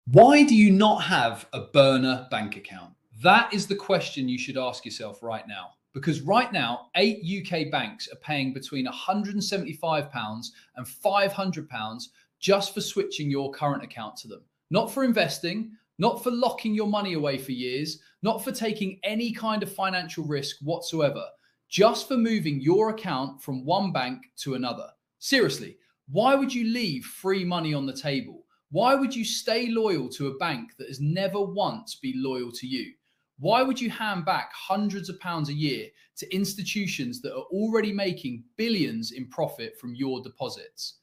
Why do you not have a burner bank account? That is the question you should ask yourself right now. Because right now, 8 UK banks are paying between £175 and £500 just for switching your current account to them. Not for investing, not for locking your money away for years, not for taking any kind of financial risk whatsoever, just for moving your account from one bank to another. Seriously, why would you leave free money on the table? Why would you stay loyal to a bank that has never once been loyal to you? Why would you hand back hundreds of pounds a year to institutions that are already making billions in profit from your deposits?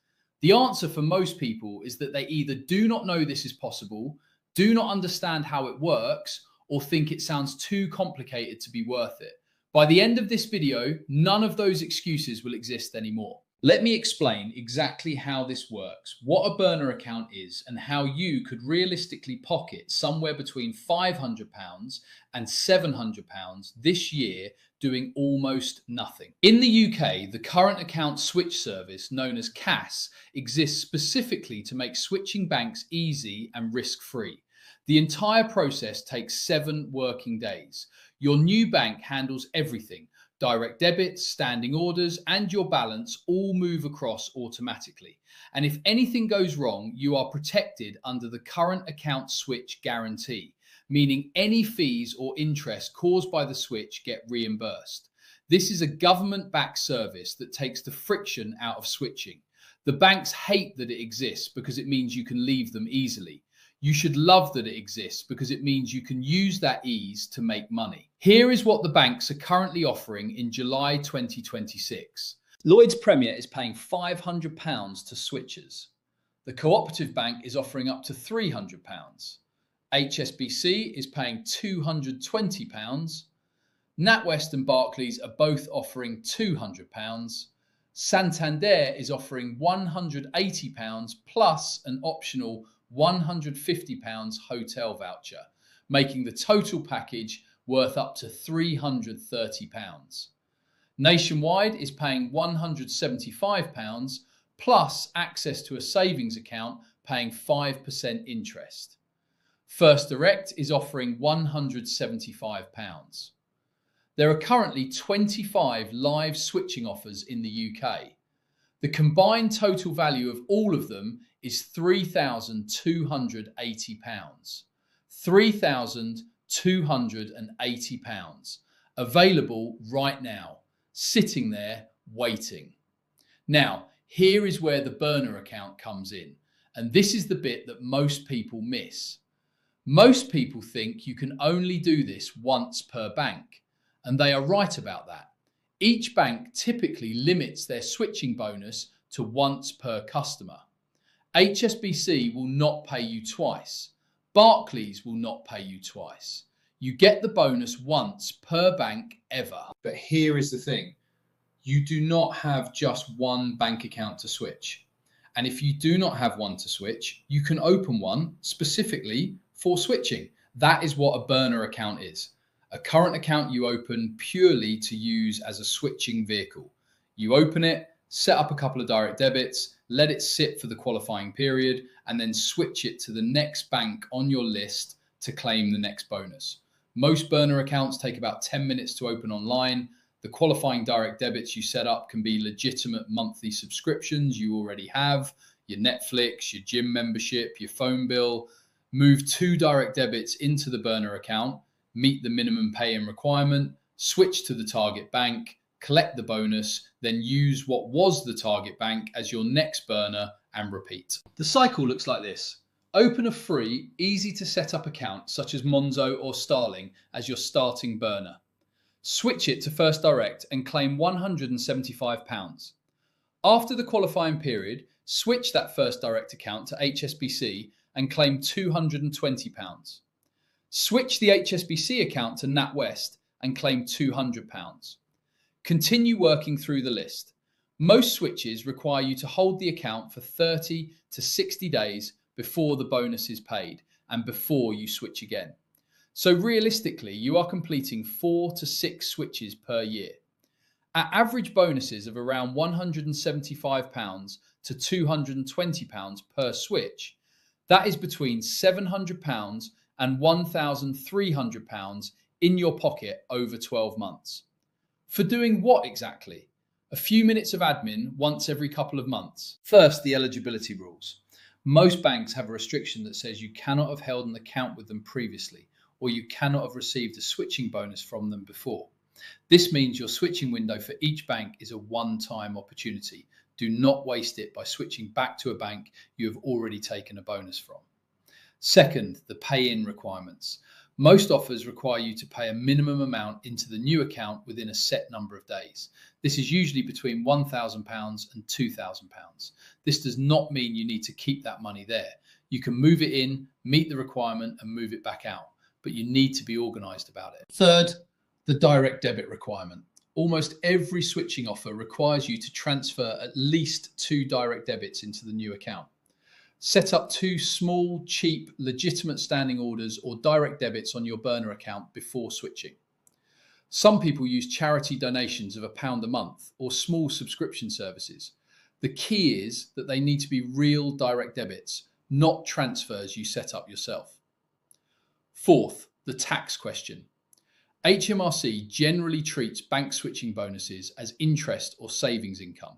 The answer for most people is that they either do not know this is possible, do not understand how it works, or think it sounds too complicated to be worth it. By the end of this video, none of those excuses will exist anymore. Let me explain exactly how this works, what a burner account is, and how you could realistically pocket somewhere between £500 and £700 this year doing almost nothing. In the UK, the current account switch service known as CAS exists specifically to make switching banks easy and risk-free. The entire process takes 7 working days. Your new bank handles everything. Direct debits, standing orders, and your balance all move across automatically. And if anything goes wrong, you are protected under the current account switch guarantee, meaning any fees or interest caused by the switch get reimbursed. This is a government-backed service that takes the friction out of switching. The banks hate that it exists because it means you can leave them easily. You should love that it exists because it means you can use that ease to make money. Here is what the banks are currently offering in July 2026. Lloyds Premier is paying £500 to switchers. The Cooperative Bank is offering up to £300. HSBC is paying £220. NatWest and Barclays are both offering £200. Santander is offering £180 plus an optional £150 hotel voucher, making the total package worth up to £330. Nationwide is paying £175 plus access to a savings account paying 5% interest. First Direct is offering £175. There are currently 25 live switching offers in the UK. The combined total value of all of them is £3,280. £3,280 available right now, sitting there waiting. Now, here is where the burner account comes in, and this is the bit that most people miss. Most people think you can only do this once per bank, and they are right about that. Each bank typically limits their switching bonus to once per customer. HSBC will not pay you twice. Barclays will not pay you twice. You get the bonus once per bank ever. But here is the thing. You do not have just one bank account to switch. And if you do not have one to switch, you can open one specifically for switching. That is what a burner account is. A current account you open purely to use as a switching vehicle. You open it, set up a couple of direct debits, let it sit for the qualifying period, and then switch it to the next bank on your list to claim the next bonus. Most burner accounts take about 10 minutes to open online. The qualifying direct debits you set up can be legitimate monthly subscriptions you already have, your Netflix, your gym membership, your phone bill. Move 2 direct debits into the burner account, meet the minimum pay-in requirement, switch to the target bank, collect the bonus, then use what was the target bank as your next burner and repeat. The cycle looks like this. Open a free, easy to set up account such as Monzo or Starling as your starting burner. Switch it to First Direct and claim £175. After the qualifying period, switch that First Direct account to HSBC and claim £220. Switch the HSBC account to NatWest and claim £200. Continue working through the list. Most switches require you to hold the account for 30 to 60 days before the bonus is paid and before you switch again. So realistically, you are completing 4 to 6 switches per year. At average bonuses of around £175 to £220 per switch, That is between £700 and £1,300 in your pocket over 12 months. For doing what exactly? A few minutes of admin once every couple of months. First, the eligibility rules. Most banks have a restriction that says you cannot have held an account with them previously, or you cannot have received a switching bonus from them before. This means your switching window for each bank is a one-time opportunity. Do not waste it by switching back to a bank you have already taken a bonus from. Second, the pay-in requirements. Most offers require you to pay a minimum amount into the new account within a set number of days. This is usually between £1,000 and £2,000. This does not mean you need to keep that money there. You can move it in, meet the requirement, and move it back out, but you need to be organised about it. Third, the direct debit requirement. Almost every switching offer requires you to transfer at least 2 direct debits into the new account. Set up 2 small, cheap, legitimate standing orders or direct debits on your burner account before switching. Some people use charity donations of £1 a month or small subscription services. The key is that they need to be real direct debits, not transfers you set up yourself. Fourth, the tax question. HMRC generally treats bank switching bonuses as interest or savings income.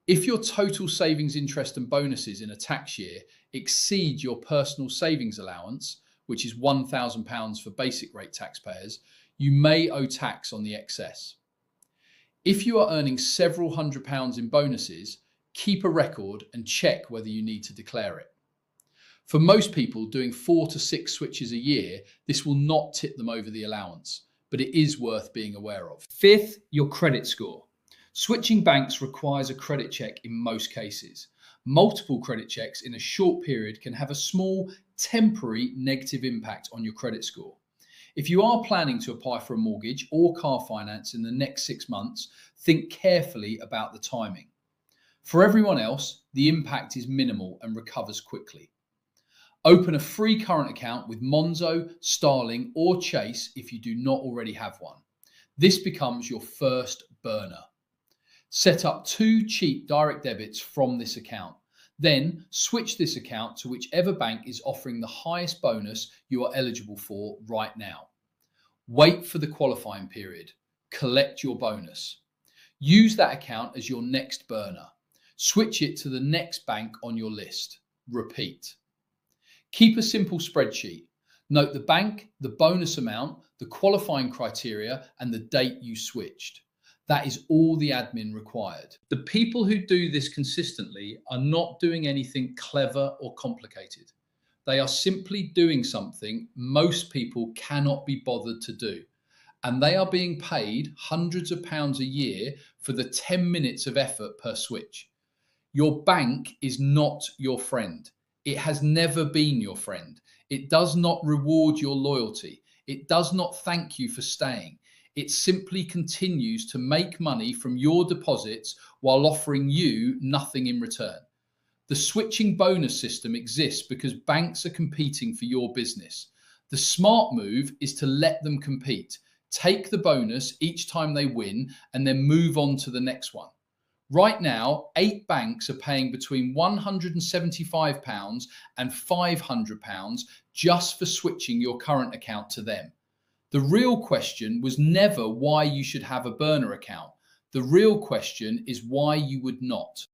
If your total savings interest and bonuses in a tax year exceed your personal savings allowance, which is £1,000 for basic rate taxpayers, you may owe tax on the excess. If you are earning several £100s in bonuses, keep a record and check whether you need to declare it. For most people doing 4 to 6 switches a year, this will not tip them over the allowance, but it is worth being aware of. Fifth, your credit score. Switching banks requires a credit check in most cases. Multiple credit checks in a short period can have a small, temporary negative impact on your credit score. If you are planning to apply for a mortgage or car finance in the next 6 months, think carefully about the timing. For everyone else, the impact is minimal and recovers quickly. Open a free current account with Monzo, Starling, or Chase if you do not already have one. This becomes your first burner. Set up 2 cheap direct debits from this account. Then switch this account to whichever bank is offering the highest bonus you are eligible for right now. Wait for the qualifying period. Collect your bonus. Use that account as your next burner. Switch it to the next bank on your list. Repeat. Keep a simple spreadsheet. Note the bank, the bonus amount, the qualifying criteria, and the date you switched. That is all the admin required. The people who do this consistently are not doing anything clever or complicated. They are simply doing something most people cannot be bothered to do. And they are being paid hundreds of pounds a year for the 10 minutes of effort per switch. Your bank is not your friend. It has never been your friend. It does not reward your loyalty. It does not thank you for staying. It simply continues to make money from your deposits while offering you nothing in return. The switching bonus system exists because banks are competing for your business. The smart move is to let them compete. Take the bonus each time they win and then move on to the next one. Right now, 8 banks are paying between £175 and £500 just for switching your current account to them. The real question was never why you should have a burner account. The real question is why you would not.